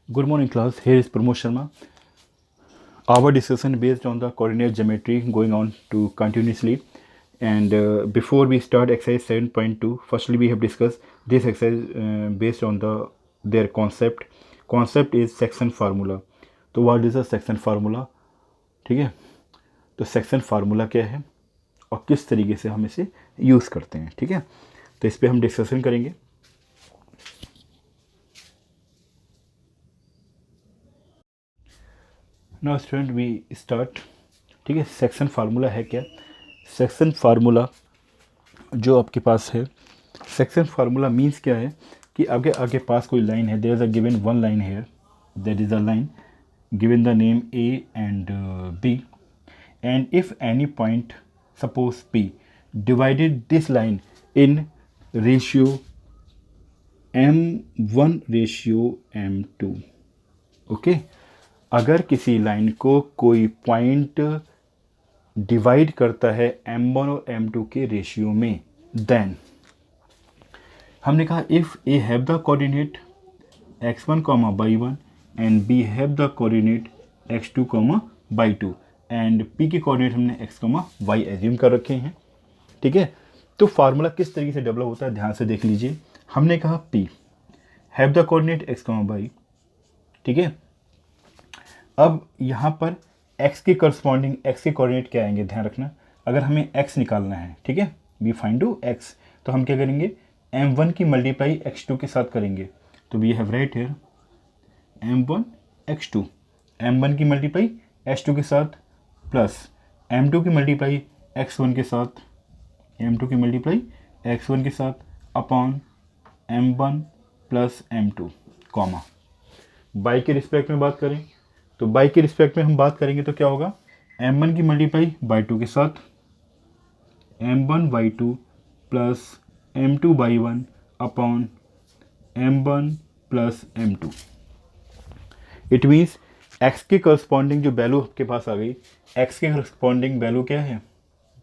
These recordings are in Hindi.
Good morning, class. Here is Pramod Sharma. Our discussion based on the coordinate geometry going on to continuously. And before we start exercise 7.2, firstly we have discussed this exercise based on their concept. Concept is section formula. तो what is a section formula? ठीक है, तो सेक्शन फार्मूला क्या है और किस तरीके से हम इसे यूज़ करते हैं. ठीक है, तो इस पर हम डिस्कशन करेंगे. Now student we start. ठीक है, सेक्शन फार्मूला है क्या? सेक्शन फार्मूला जो आपके पास है, सेक्शन फार्मूला मीन्स क्या है कि आगे आगे पास कोई लाइन है, there is a given one line here, that is a line given the name A and B, and if any point, suppose P, divided this line in ratio M1 ratio M2. Okay, अगर किसी लाइन को कोई पॉइंट डिवाइड करता है M1 और M2 के रेशियो में, देन हमने कहा if A have the coordinate x1, y1 and B have the coordinate x2, y2 and p के कोऑर्डिनेट हमने x, y एज्यूम कर रखे हैं. ठीक है, तो फार्मूला किस तरीके से डेवलप होता है ध्यान से देख लीजिए. हमने कहा p have the coordinate x, y. ठीक है, अब यहाँ पर x के करस्पॉन्डिंग x के कोऑर्डिनेट क्या आएंगे, ध्यान रखना. अगर हमें x निकालना है, ठीक है, वी फाइंड टू x, तो हम क्या करेंगे, m1 की मल्टीप्लाई x2 के साथ करेंगे. तो we have write here m1 x2, m1 की मल्टीप्लाई x2 के साथ प्लस m2 की मल्टीप्लाई x1 के साथ, m2 की मल्टीप्लाई x1 के साथ upon m1 plus m2, comma. By के रिस्पेक्ट में बात करें तो बाई के रिस्पेक्ट में हम बात करेंगे तो क्या होगा, m1 की मल्टीप्लाई y2 के साथ m1 y2 plus m2 y1 upon m1 plus m2. It means x के करस्पॉन्डिंग जो वैल्यू आपके पास आ गई, x के करस्पॉन्डिंग वैल्यू क्या है,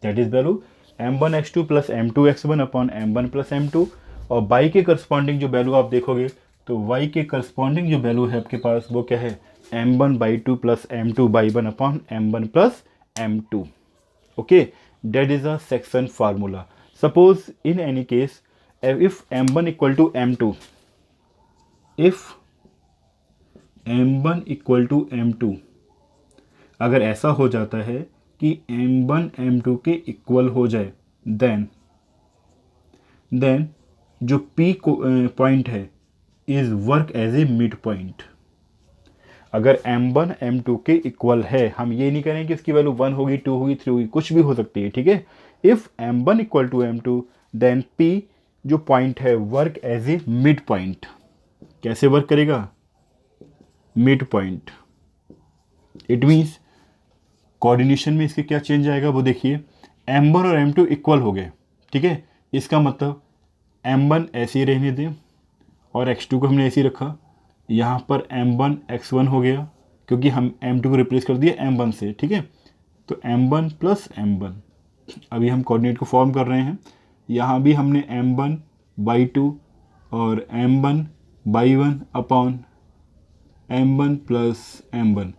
that is value m1 x2 plus m2 x1 upon m1 plus m2. और y के करस्पॉन्डिंग जो वैल्यू आप देखोगे तो y के करस्पॉन्डिंग जो वैल्यू है आपके पास वो क्या है, m1 y2 plus m2 y1 upon m1 plus m2. Okay, that is a section formula. Suppose in any case if m1 equal to m2, if m1 equal to m2, अगर ऐसा हो जाता है कि m1 m2 के इक्वल हो जाए, देन जो p पॉइंट है is work as a mid point. अगर m1 m2 के इक्वल है, हम ये नहीं करें कि उसकी वैल्यू 1 होगी, 2 होगी, 3 होगी, कुछ भी हो सकती है. ठीक है, if m1 equal to m2 then p जो पॉइंट है work as a mid point. कैसे वर्क करेगा, mid point. It means coordination में इसके क्या चेंज आएगा वो देखिए, m1 और m2 इक्वल हो गए. ठीक है, इसका मतलब m1 ऐसे ही रहने दें और x2 को हमने ऐसे ही रखा. यहाँ पर m1 x1 हो गया क्योंकि हम m2 को रिप्लेस कर दिया m1 से. ठीक है, तो m1 प्लस m1, अभी हम कोऑर्डिनेट को फॉर्म कर रहे हैं. यहाँ भी हमने m1 y2 और m1 y1 upon m1 plus m1.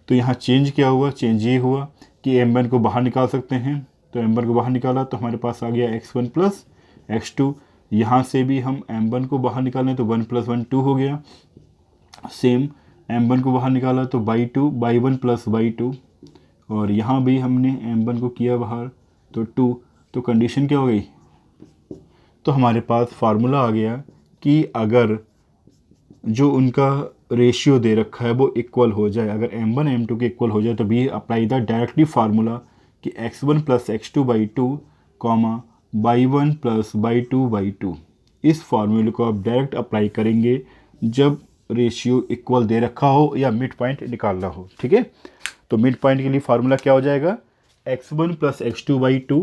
तो यहाँ चेंज क्या हुआ, चेंज ये हुआ कि m1 को बाहर निकाल सकते हैं. तो m1 को बाहर निकाला तो हमारे पास आ गया x1 प्लस x2. यहाँ से भी हम m1 को बाहर निकालें तो 1 प्लस 1 2 हो गया. सेम m1 को बाहर निकाला तो y1 प्लस y2, और यहाँ भी हमने m1 को किया बाहर तो 2. तो कंडीशन क्या हो गई, तो हमारे पास फार्मूला आ गया कि अगर जो उनका रेशियो दे रखा है वो इक्वल हो जाए, अगर m1 m2 के इक्वल हो जाए तो भी अप्लाई द डायरेक्टली फार्मूला कि x1 plus x2 y2 comma y1 plus y2 y2. इस फार्मूले को आप डायरेक्ट अप्लाई करेंगे जब रेशियो इक्वल दे रखा हो या मिड पॉइंट निकालना हो. ठीक है, तो मिड पॉइंट के लिए फार्मूला क्या हो जाएगा, x1 प्लस x2 y2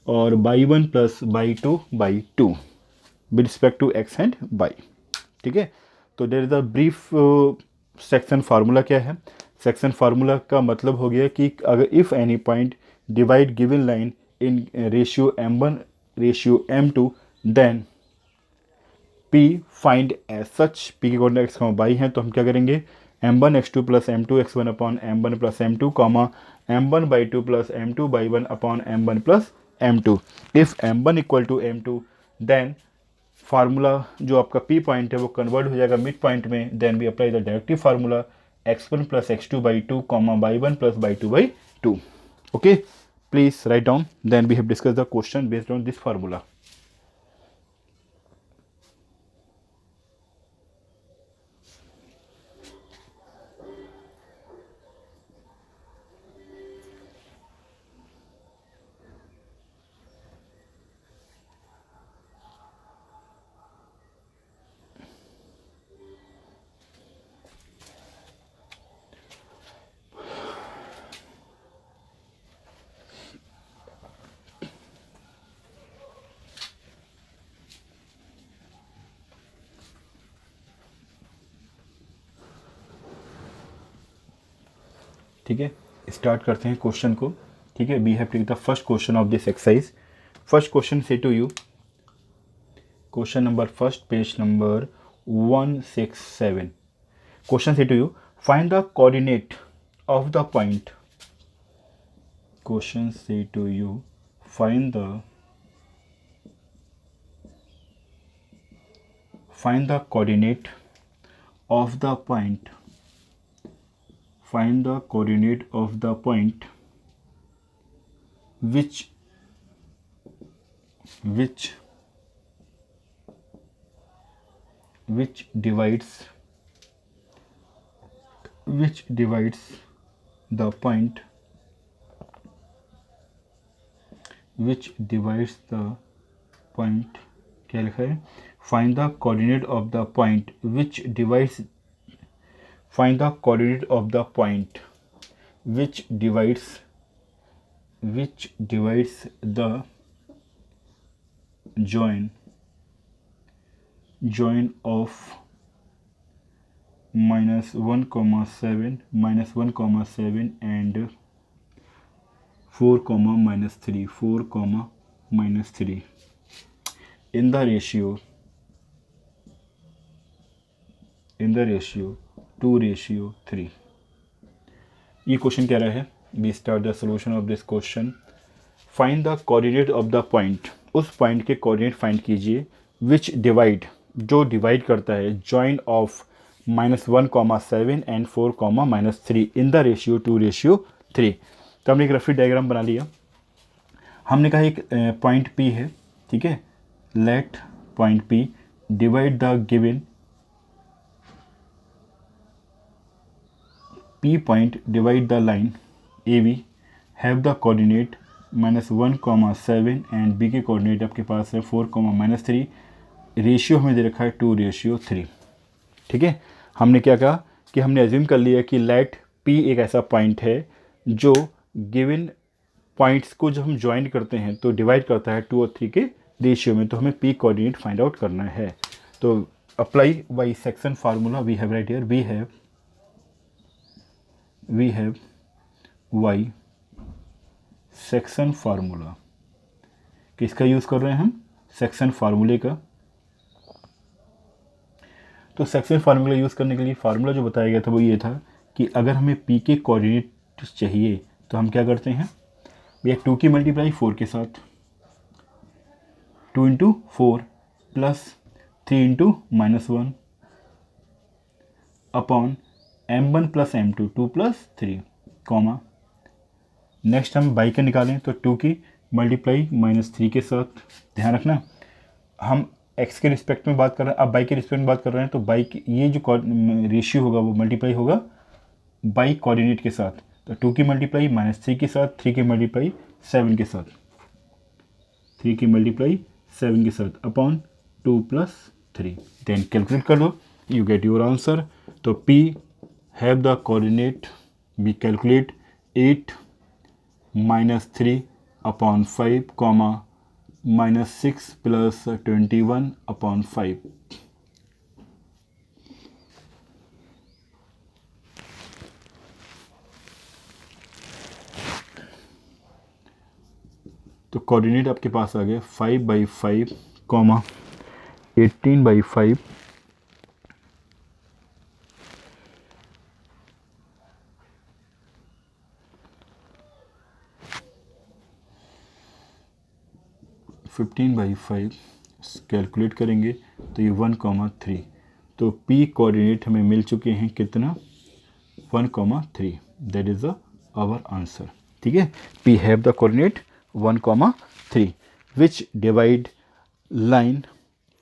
और y1 plus y2 y2 with respect to x and y. ठीक है, तो there is a brief section formula. क्या है सेक्शन फार्मूला का मतलब हो गया कि अगर if any point divide given line in ratio m1 ratio m2 then P find as such, P के कोऑर्डिनेट x, y हैं, तो हम क्या करेंगे, m1 x2 plus m2 x1 upon m1 plus m2 comma m1/2 plus m2/1 upon m1 plus m2। If m1 equal to m2 then formula जो आपका P पॉइंट है वो कन्वर्ट हो जाएगा मिड पॉइंट में, then we apply the directive formula x1 plus x2/2 comma y1 plus y2/2। Okay, please write down, then we have discuss the question based on this formula. ठीक है, स्टार्ट करते हैं क्वेश्चन को। ठीक है, we have take the first question of this exercise. First question से two you, question number first, page number 167। Question से two you, find the coordinate of the point. Question से two you, find the coordinate of the point, find the coordinate of the point which divides the point, क्या लिखा है, find the coordinate of the point which divides the join of -1,7 and 4, -3 in the ratio 2:3। ये क्वेश्चन कह रहा है, we start the solution of this question. Find the coordinate of the point, उस पॉइंट के कोऑर्डिनेट फाइंड कीजिए, विच डिवाइड, जो डिवाइड करता है, join of -1,7 and 4, -3 in the ratio 2:3। तो हमने एक रफी डायग्राम बना लिया। हमने कहा एक पॉइंट P है, ठीक है, let point P divide the given P point divide the line AB, have the coordinate -1,7 and B के कोऑर्डिनेट आपके पास है 4, -3। रेशियो हमें दे रखा है 2:3। ठीक है, हमने क्या कहा कि हमने एज्यूम कर लिया कि लेट P एक ऐसा पॉइंट है जो गिवन पॉइंट्स को जब हम ज्वाइन करते हैं तो डिवाइड करता है 2 और 3 के रेशियो में, तो हमें P कोऑर्डिनेट फाइंड आउट करना है। तो apply by section formula we have write here, we have y section formula. किसका यूज़ कर रहे हैं हम, सेक्शन फार्मूले का। तो सेक्शन फार्मूला यूज़ करने के लिए फार्मूला जो बताया गया था वो ये था कि अगर हमें P के कोऑर्डिनेट चाहिए तो हम क्या करते हैं भैया, 2 की मल्टीप्लाई 4 के साथ, 2 × 4 plus 3 × -1 upon m1 plus m2 2 + 3 comma, next हम बाई का निकालें तो 2 की मल्टीप्लाई -3 के साथ। ध्यान रखना हम x के रिस्पेक्ट में बात कर रहे हैं, अब बाई के रिस्पेक्ट में बात कर रहे हैं, तो बाई की ये जो रेशियो होगा वो मल्टीप्लाई होगा बाई कोऑर्डिनेट के साथ। तो 2 की मल्टीप्लाई -3 के साथ, 3 की मल्टीप्लाई 7 के साथ, 3 की मल्टीप्लाई 7 के साथ अपॉन 2 + 3। देन कैलकुलेट कर दो, यू गेट योर आंसर। तो P have the coordinate, we calculate 8 -3 upon 5, -6 plus 21 upon 5। तो कोऑर्डिनेट आपके पास आ गया 5/5, 18/5 15/5 कैलकुलेट करेंगे तो ये 1,3, तो P कोऑर्डिनेट हमें मिल चुके हैं कितना 1,3, दैट इज़ आवर आंसर। ठीक है, P have the coordinate 1,3 which divide line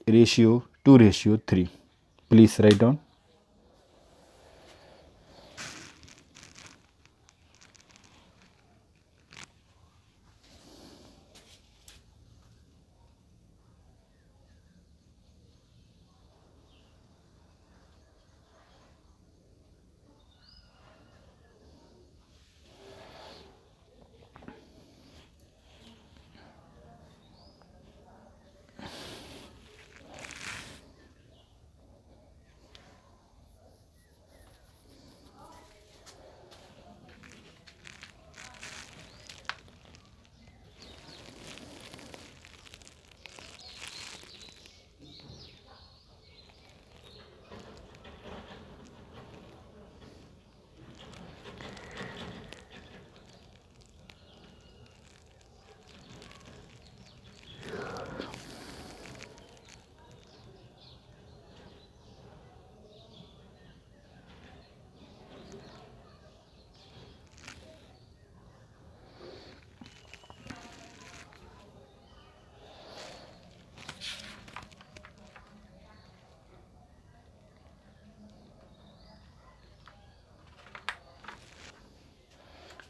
ratio 2:3। Please write down.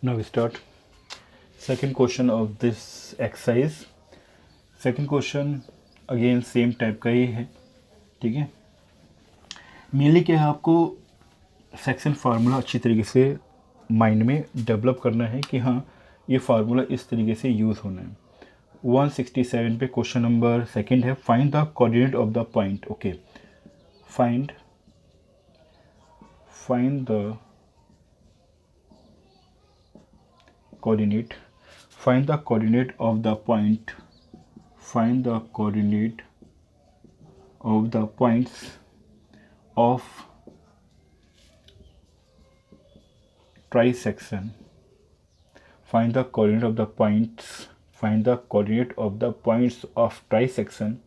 Now we start second question of this exercise. Second question again same type का ही है। ठीक है, मेनली क्या है, आपको सेक्शन फार्मूला अच्छी तरीके से माइंड में डेवलप करना है कि हाँ ये फार्मूला इस तरीके से यूज़ होना है। 167 पे क्वेश्चन नंबर सेकंड है, find the coordinate of the point. Okay, find the coordinate, find the coordinate of the point, find the coordinate of the points of trisection, find the coordinate of the points, find the coordinate of the points of trisection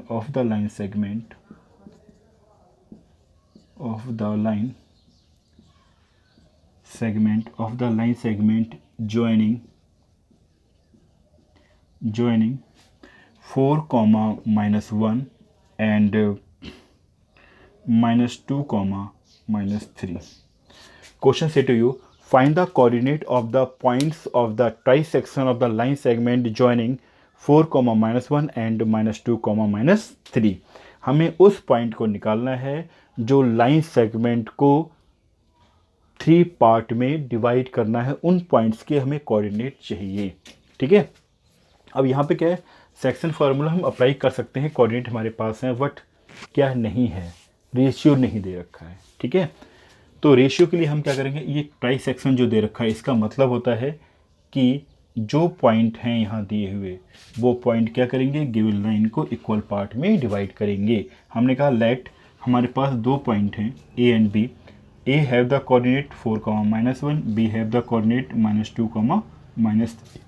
of the line segment of the line segment joining 4, -1 and -2, -3. Question say to you, find the coordinate of the points of the trisection of the line segment joining 4, -1 and -2, -3. हमें उस पॉइंट को निकालना है जो लाइन सेगमेंट को 3 पार्ट में डिवाइड करना है, उन पॉइंट्स के हमें कोऑर्डिनेट चाहिए। ठीक है, अब यहाँ पे क्या है, सेक्शन फार्मूला हम अप्लाई कर सकते हैं, कोऑर्डिनेट हमारे पास है, बट क्या नहीं है, रेशियो नहीं दे रखा है। ठीक है, तो रेशियो के लिए हम क्या करेंगे, ये ट्राई सेक्शन जो दे रखा है इसका मतलब होता है कि जो पॉइंट हैं यहाँ दिए हुए वो पॉइंट क्या करेंगे, गिवन लाइन को इक्वल पार्ट में डिवाइड करेंगे। हमने कहा लेट हमारे पास 2 पॉइंट हैं A and B, A have the coordinate 4, -1, B have the coordinate -2, -3।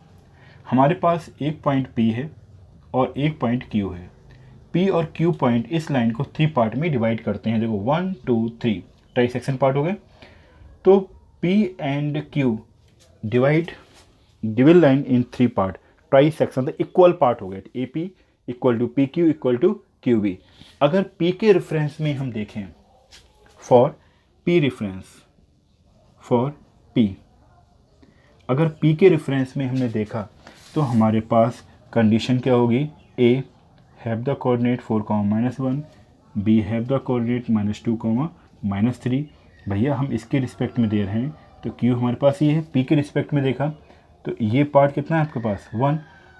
हमारे पास एक पॉइंट P है और एक पॉइंट Q है। P और Q पॉइंट इस लाइन को 3 पार्ट में डिवाइड करते हैं। देखो 1, 2, 3 ट्राइसेक्शन पार्ट हो गए। तो P and Q divide given line in 3 part, trisection तो इक्वल पार्ट हो गए। AP equal to PQ equal to QB। अगर P के रेफरेंस में हम देखें, for P reference, for P, अगर P के रेफरेंस में हमने देखा तो हमारे पास कंडीशन क्या होगी, A have the coordinate 4, -1, B have the coordinate -2, -3। भैया हम इसके रिस्पेक्ट में दे रहे हैं तो Q हमारे पास ये है। P के रिस्पेक्ट में देखा तो ये पार्ट कितना है आपके पास 1,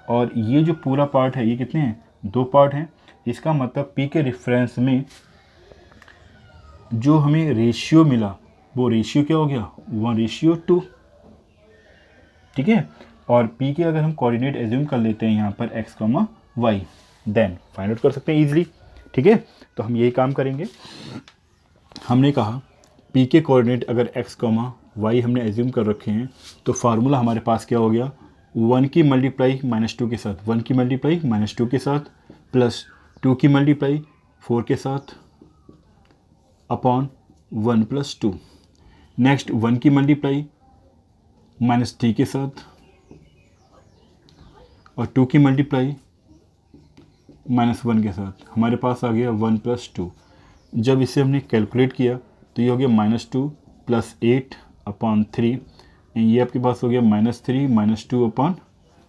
और ये जो पूरा पार्ट है ये कितने हैं, 2 पार्ट हैं। इसका मतलब P के रेफरेंस में जो हमें रेशियो मिला वो रेशियो क्या हो गया, 1:2। ठीक है, और P के अगर हम कोऑर्डिनेट एज्यूम कर लेते हैं यहाँ पर x, y, then find out कर सकते हैं ईजिली। ठीक है, तो हम यही काम करेंगे। हमने कहा पी के कोऑर्डिनेट अगर एक्स कॉमा वाई हमने एज्यूम कर रखे हैं, तो फार्मूला हमारे पास क्या हो गया, 1 की मल्टीप्लाई -2 के साथ, 1 की मल्टीप्लाई -2 के साथ प्लस 2 की मल्टीप्लाई 4 के साथ अपॉन 1 + 2। नेक्स्ट 1 की मल्टीप्लाई -3 के साथ और 2 की मल्टीप्लाई -1 के साथ, हमारे पास आ गया 1 + 2। जब इसे हमने कैलकुलेट किया तो ये हो गया -2 + 8 अपॉन 3, ये आपके पास हो गया -3 - 2 अपॉन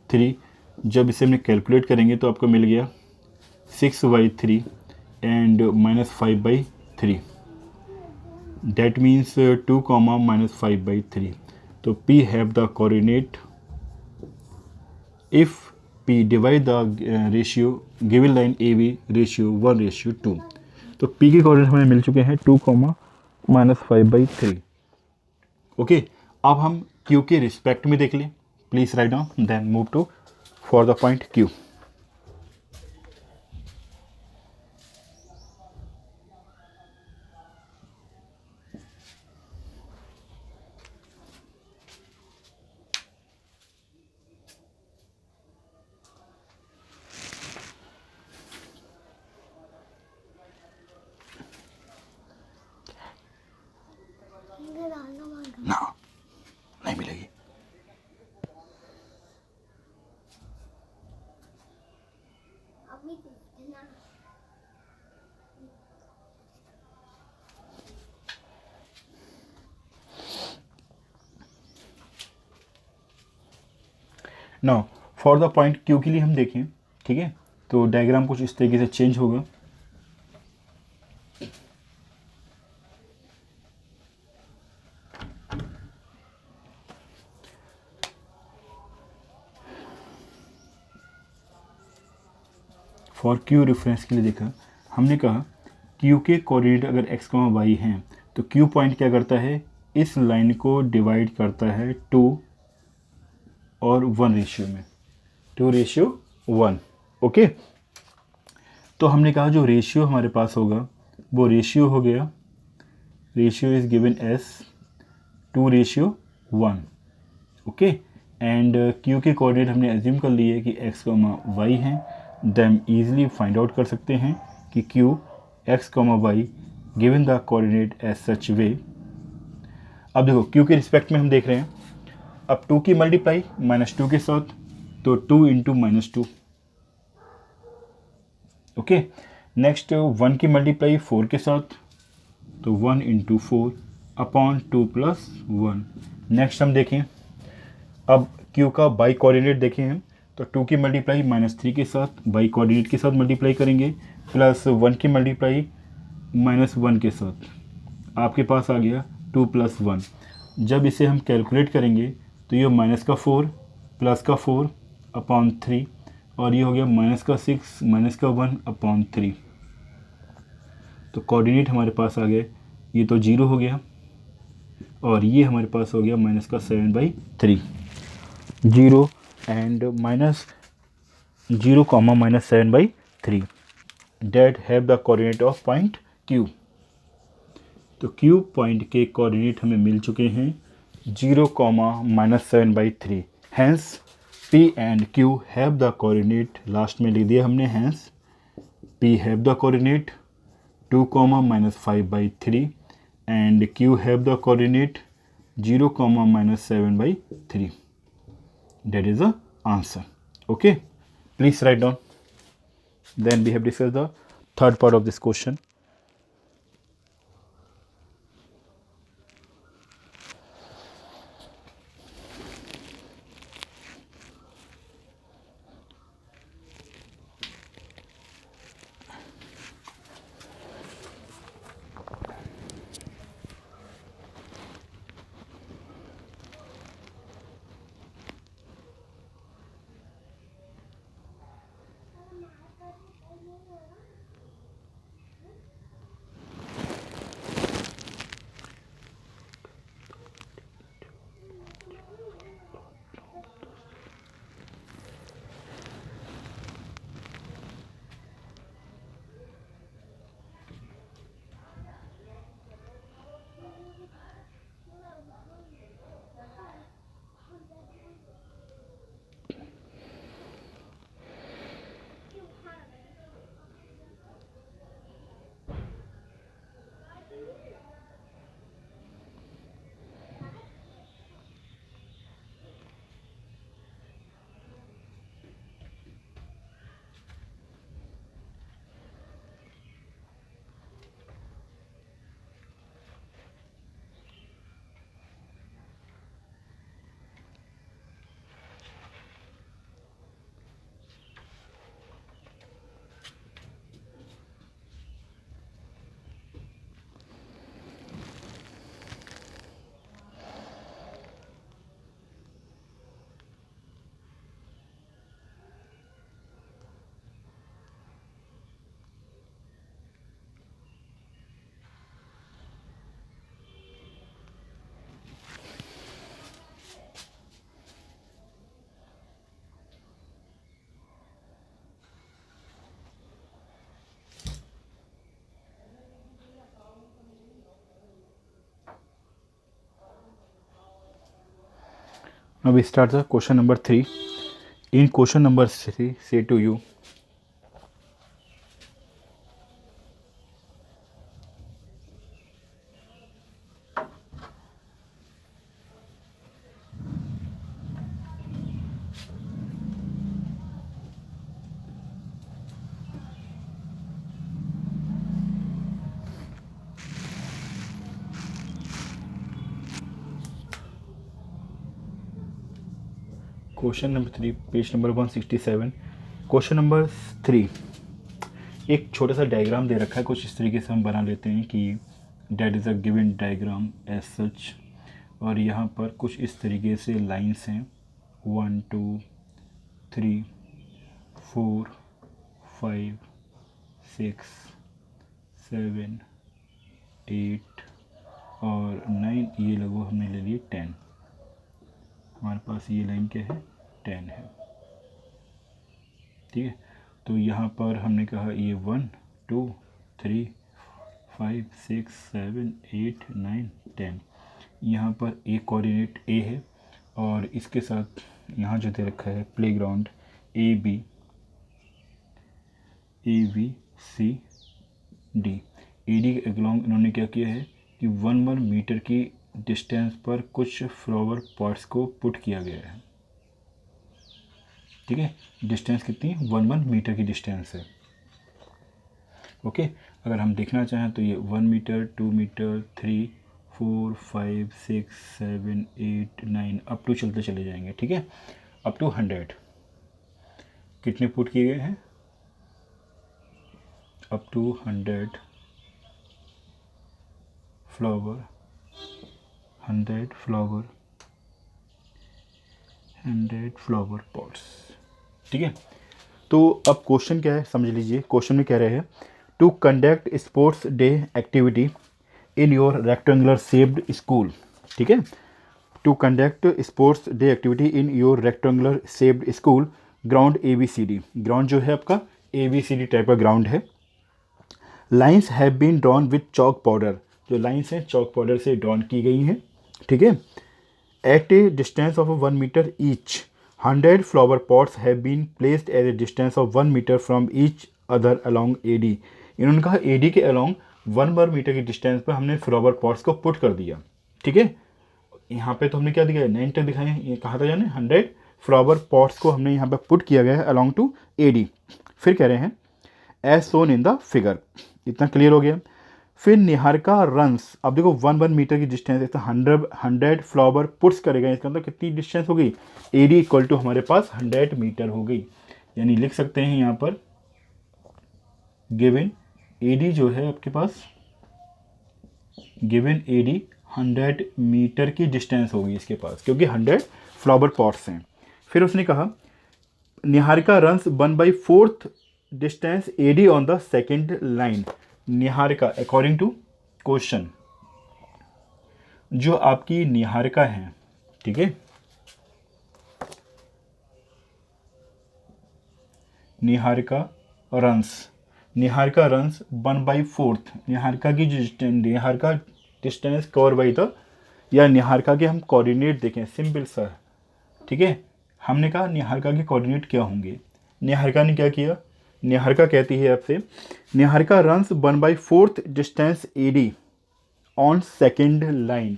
3। जब इसे हमने कैलकुलेट करेंगे तो आपको मिल गया 6/3 एंड -5/3, दैट मीन्स 2, -5/3। तो P have the coordinate if P divide the ratio given line AB ratio 1:2। तो P के कोऑर्डिनेट हमें मिल चुके हैं 2, -5/3। ओके, अब हम Q के रिस्पेक्ट में देख लें। Please write down then move to for the point Q। ना नहीं मिलेगी। Now for the point Q के लिए हम देखें, ठीक है, तो डायग्राम कुछ इस तरीके से चेंज होगा। फॉर Q रेफरेंस के लिए देखा, हमने कहा Q के कोऑर्डिनेट अगर x, y हैं तो Q पॉइंट क्या करता है, इस लाइन को डिवाइड करता है 2 और 1 रेशियो में, 2:1। ओके, तो हमने कहा जो रेशियो हमारे पास होगा वो रेशियो हो गया, ratio is given as 2:1। Okay, and Q के कोऑर्डिनेट हमने एज्यूम कर लिए कि x, y हैं, देन ईजिली फाइंड आउट कर सकते हैं कि Q x, y given the coordinate as such way. अब देखो Q के रिस्पेक्ट में हम देख रहे हैं, अब 2 की मल्टीप्लाई -2 के साथ, तो 2 × -2। ओके, नेक्स्ट 1 की मल्टीप्लाई 4 के साथ, तो 1 × 4 अपॉन 2 + 1। नेक्स्ट हम देखें, अब Q का बाई कोऑर्डिनेट देखें हम, तो 2 की मल्टीप्लाई -3 के साथ बाई कोऑर्डिनेट के साथ मल्टीप्लाई करेंगे प्लस 1 की मल्टीप्लाई -1 के साथ, आपके पास आ गया 2 + 1। जब इसे हम कैलकुलेट करेंगे तो ये -4 +4 अपॉन 3 और ये हो गया -6 -1 अपॉन 3। तो कोऑर्डिनेट हमारे पास आ गए, ये तो 0 हो गया और ये हमारे पास हो गया -7/3, 0 and -0, -7/3 that have the coordinate of point Q। तो Q पॉइंट के कोऑर्डिनेट हमें मिल चुके हैं 0, -7/3। Hence P and Q have the coordinate, last में लिख दिया हमने, hence P have the coordinate 2, -5/3 and Q have the coordinate 0, -7/3। That is the answer. Okay, please write down. Then we have discussed the third part of this question. Now we start the question number 3. In question number 3, say to you, question number 3, page number 167. Question number 3, एक छोटा सा डायग्राम दे रखा है, कुछ इस तरीके से हम बना लेते हैं कि that is a given diagram as such. और यहाँ पर कुछ इस तरीके से लाइंस हैं 1 2 3 4 5 6 7 8 और 9. ये लगभग हमने ले लिए 10. हमारे पास ये लाइन क्या है, 10 है. ठीक है, तो यहाँ पर हमने कहा ये 1 2 3 5 6 7 8 9 10. यहाँ पर ए कोऑर्डिनेट ए है और इसके साथ यहाँ जो दे रखा है playground A B C D. A D के अलोंग इन्होंने क्या किया है कि 1 मीटर की डिस्टेंस पर कुछ फ्लावर पॉट्स को पुट किया गया है. ठीक है, डिस्टेंस कितनी, 1 मीटर की डिस्टेंस है. ओके, अगर हम देखना चाहें तो ये 1 मीटर 2 मीटर 3 4 5 6 7 8 9 अप टू चलते चले जाएंगे. ठीक है, अप टू 100 कितने पुट किए गए हैं, up to 100 flower 100 flower pots. ठीक है, तो अब क्वेश्चन क्या है समझ लीजिए. क्वेश्चन में कह रहे हैं to conduct sports day activity in your rectangular shaped school. ठीक है, to conduct sports day activity in your rectangular shaped school. Ground ABCD, ground जो है आपका ABCD टाइप का ग्राउंड है. Lines have been drawn with chalk powder, जो लाइन्स हैं चॉक पाउडर से ड्रॉन की गई हैं. ठीक है, at a distance of 1 metre each 100 flower pots have been placed eight a distance of 1 metre from each other along AD. इन्होंने कहा AD के अलॉन्ग 1 मीटर की डिस्टेंस पर हमने फ्लावर पॉट्स को पुट कर दिया. ठीक है, यहाँ पे तो हमने क्या दिखाया, 9 तक दिखाए हैं. ये कहा था जाने 100 फ्लावर पॉट्स को हमने यहाँ पे पुट किया गया है अलॉन्ग टू AD. फिर कह रहे हैं as shown in the figure. इतना क्लियर हो गया. फिर निहारिका रन्स, अब देखो 1 मीटर की डिस्टेंस है तो 100 फ्लावर पुट्स करेगा, इसका मतलब कितनी डिस्टेंस हो गई, AD इक्वल टू हमारे पास 100 मीटर हो गई. यानी लिख सकते हैं यहाँ पर गिवन AD जो है आपके पास, गिवन AD 100 मीटर की डिस्टेंस होगी इसके पास, क्योंकि 100 फ्लावर पॉट्स हैं. फिर उसने कहा Niharika runs 1/4 distance AD on the second line. Niharika according to question, जो आपकी निहारिका है, ठीक है, निहारिका रन्स 1/4. निहारिका की डिस्टेंस कवर बाई द, या निहारिका के हम कोऑर्डिनेट देखें सिंपल सा. ठीक है, हमने कहा निहारिका के कोऑर्डिनेट क्या होंगे. निहारिका ने क्या किया, निहारिका कहती है आपसे Niharika runs 1/4 distance AD on second line.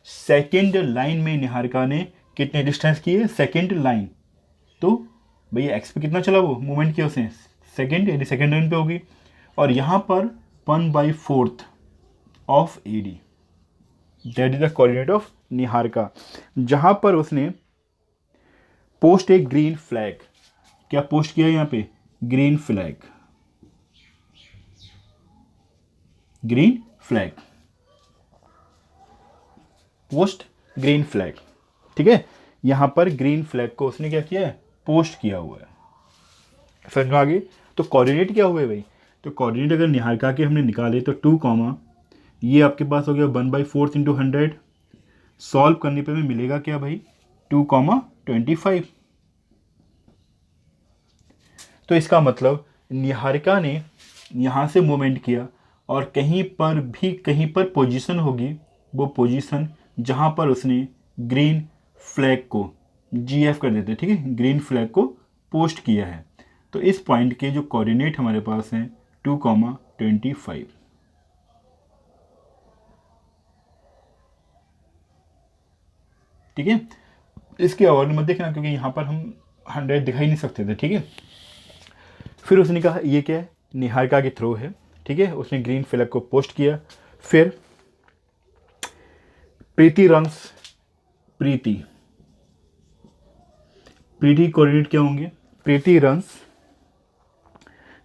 Second line में निहारिका ने कितने डिस्टेंस किए, सेकेंड लाइन. तो भैया एक्स पे कितना चला, वो मूवमेंट किया उसने सेकेंड, यानी सेकेंड लाइन पे होगी. और यहाँ पर 1/4 of AD, that is the coordinate of Niharika. जहाँ पर उसने पोस्ट ए ग्रीन फ्लैग, क्या पोस्ट किया यहाँ पे, green flag, green flag, post green flag. ठीक है, यहां पर ग्रीन फ्लैग को उसने क्या किया है, पोस्ट किया हुआ है. समझ में आ गई. तो कोऑर्डिनेट क्या हुए भाई, तो कोऑर्डिनेट अगर निहारिका के हमने निकाले तो 2 कॉमा ये आपके पास हो गया 1/4 इंटू 100. सॉल्व करने पे में मिलेगा क्या भाई, 2,25. तो इसका मतलब निहारिका ने यहाँ से मूवमेंट किया और कहीं पर पोजीशन होगी, वो पोजीशन जहाँ पर उसने ग्रीन फ्लैग को GF कर देते हैं, ठीक है, ग्रीन फ्लैग को पोस्ट किया है। तो इस पॉइंट के जो कोऑर्डिनेट हमारे पास हैं 2,25, ठीक है। इसके और मत देखना क्योंकि यहाँ पर हम 100 दिखा ही नहीं सकते थे, ठीक है। फिर उसने कहा ये क्या है, निहारिका की थ्रो है, ठीक है, उसने ग्रीन फ्लैग को पोस्ट किया। फिर प्रीति रंस, प्रीति प्रीति कोऑर्डिनेट क्या होंगे, प्रीति runs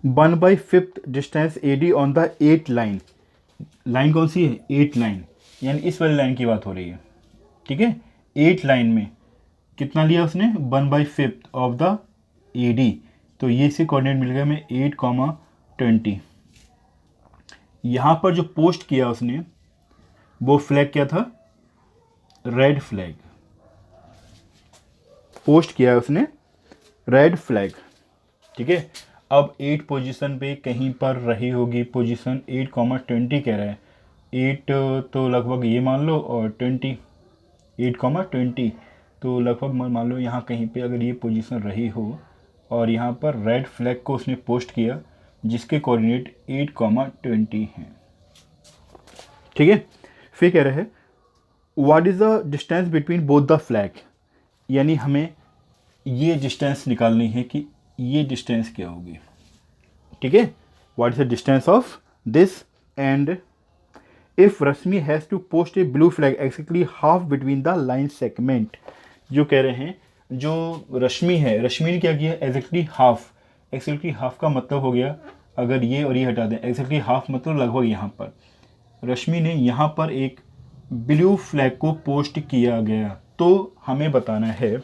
1/5 distance AD on the 8 line. Line कौन सी है, 8 लाइन, यानी इस वाली लाइन की बात हो रही है, ठीक है। 8 लाइन में कितना लिया उसने, 1/5 ऑफ द AD। तो ये से कोऑर्डिनेट मिल गया हमें 8,20। यहाँ पर जो पोस्ट किया उसने वो फ्लैग क्या था, रेड फ्लैग पोस्ट किया उसने, रेड फ्लैग, ठीक है। अब 8 पोजीशन पे कहीं पर रही होगी पोजीशन 8,20 कह रहा है, 8 तो लगभग ये मान लो और 20, 8,20 तो लगभग मान लो यहाँ कहीं पे अगर ये पोजीशन रही हो और यहाँ पर रेड फ्लैग को उसने पोस्ट किया जिसके कोऑर्डिनेट 8,20 हैं, ठीक है। फिर कह रहे हैं what is the distance between both the flag, यानी हमें ये डिस्टेंस निकालनी है कि ये डिस्टेंस क्या होगी, ठीक है। What is the distance of this, and if Rashmi has to post a blue flag exactly half between the line segment. जो कह रहे हैं जो रश्मि है, रश्मि ने क्या किया, एग्जैक्टली हाफ। एक्जैक्टली हाफ का मतलब हो गया, अगर ये और ये हटा दें, एग्जैक्टली हाफ मतलब लगभग यहाँ पर रश्मि ने यहाँ पर एक ब्लू फ्लैग को पोस्ट किया गया। तो हमें बताना है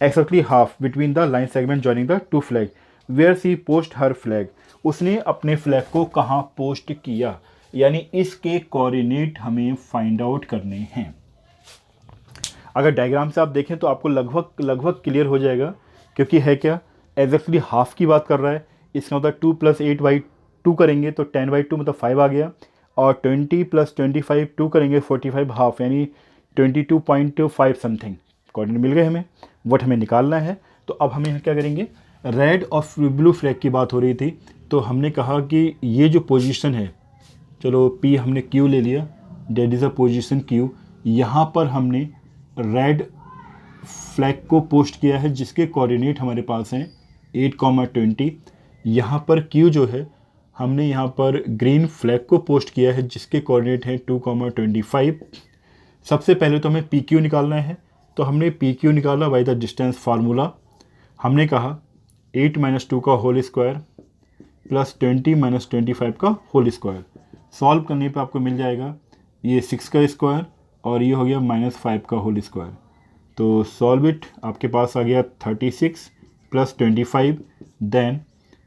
exactly half between the line segment joining the two flag where she post her flag. उसने अपने फ्लैग को कहाँ पोस्ट किया, यानी इसके कोऑर्डिनेट हमें फाइंड आउट करने हैं। अगर डायग्राम से आप देखें तो आपको लगभग लगभग क्लियर हो जाएगा, क्योंकि है क्या, एग्जैक्टली हाफ की बात कर रहा है। इसका मतलब 2 + 8/2 करेंगे तो 10/2 मतलब 5 आ गया, और 20 + 25 2 करेंगे 45 हाफ, यानी 22.5 समथिंग कोऑर्डिनेट मिल गए हमें। वट हमें निकालना है। तो अब हम यहाँ क्या करेंगे, रेड और ब्लू फ्लैग की बात हो रही थी, तो हमने कहा कि ये जो पोजीशन है, चलो P हमने Q ले लिया, date is a position Q। यहाँ पर हमने रेड फ्लैग को पोस्ट किया है जिसके कोऑर्डिनेट हमारे पास हैं 8,20। यहाँ पर Q जो है हमने यहाँ पर ग्रीन फ्लैग को पोस्ट किया है जिसके कोऑर्डिनेट हैं 2,25। सबसे पहले तो हमें PQ निकालना है, तो हमने PQ निकाला बाय द डिस्टेंस फार्मूला। हमने कहा 8 - 2 का होल स्क्वायर प्लस 20 - 25 का होल स्क्वायर। सॉल्व करने पे आपको मिल जाएगा ये 6 का स्क्वायर और ये हो गया -5 का होल स्क्वायर। तो सॉल्व इट, आपके पास आ गया 36 + 25, देन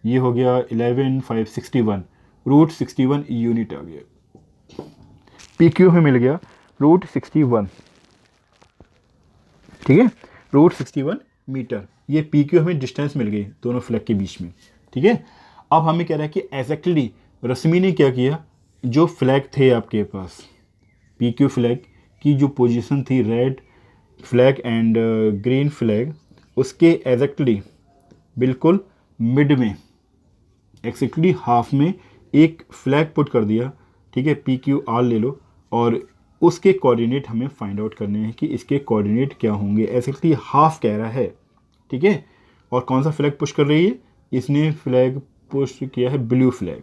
ये हो गया 11 5 61, √61 यूनिट आ गया। PQ में मिल गया √61, ठीक है, √61 मीटर। ये PQ हमें डिस्टेंस मिल गई दोनों फ्लैग के बीच में, ठीक है। अब हमें कह रहा है कि एग्जैक्टली रश्मि ने क्या किया, जो फ्लैग थे आपके पास PQ फ्लैग की जो पोजीशन थी red flag and green flag, उसके एग्जैक्टली बिल्कुल मिड में, एक्जैक्टली हाफ में एक फ्लैग पुट कर दिया, ठीक है। PQR ले लो और उसके कोऑर्डिनेट हमें फाइंड आउट करने हैं कि इसके कोऑर्डिनेट क्या होंगे। एक्जैक्टली हाफ कह रहा है, ठीक है। और कौन सा फ्लैग पुश कर रही है, इसने फ्लैग पुश किया है ब्लू फ्लैग,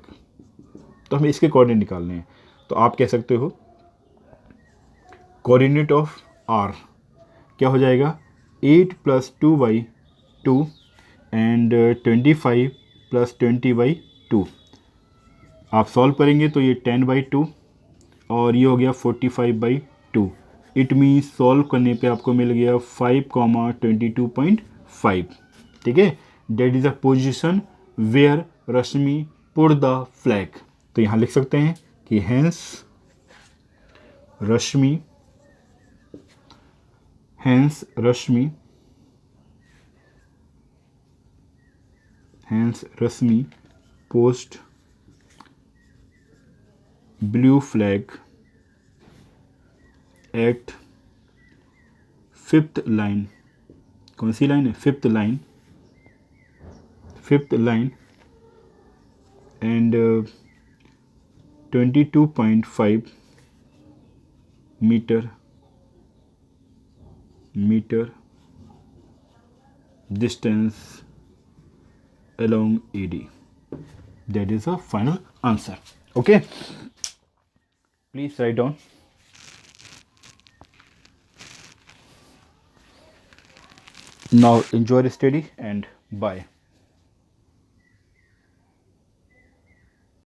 तो हमें इसके कोऑर्डिनेट निकालने हैं। तो आप कह सकते हो कोऑर्डिनेट ऑफ R क्या हो जाएगा, 8 + 2/2 एंड 25 + 20/2। आप सॉल्व करेंगे तो ये 10/2 और ये हो गया 45/2। इट मीन्स सॉल्व करने पे आपको मिल गया 5,22.5, ठीक है। That is a position where Rashmi put the flag. तो यहाँ लिख सकते हैं कि hence Rashmi post blue flag at 5th line कौन सी लाइन है? Fifth line and 22.5 metre distance along AD. That is the final answer. Okay, please write down. Now enjoy the study and bye.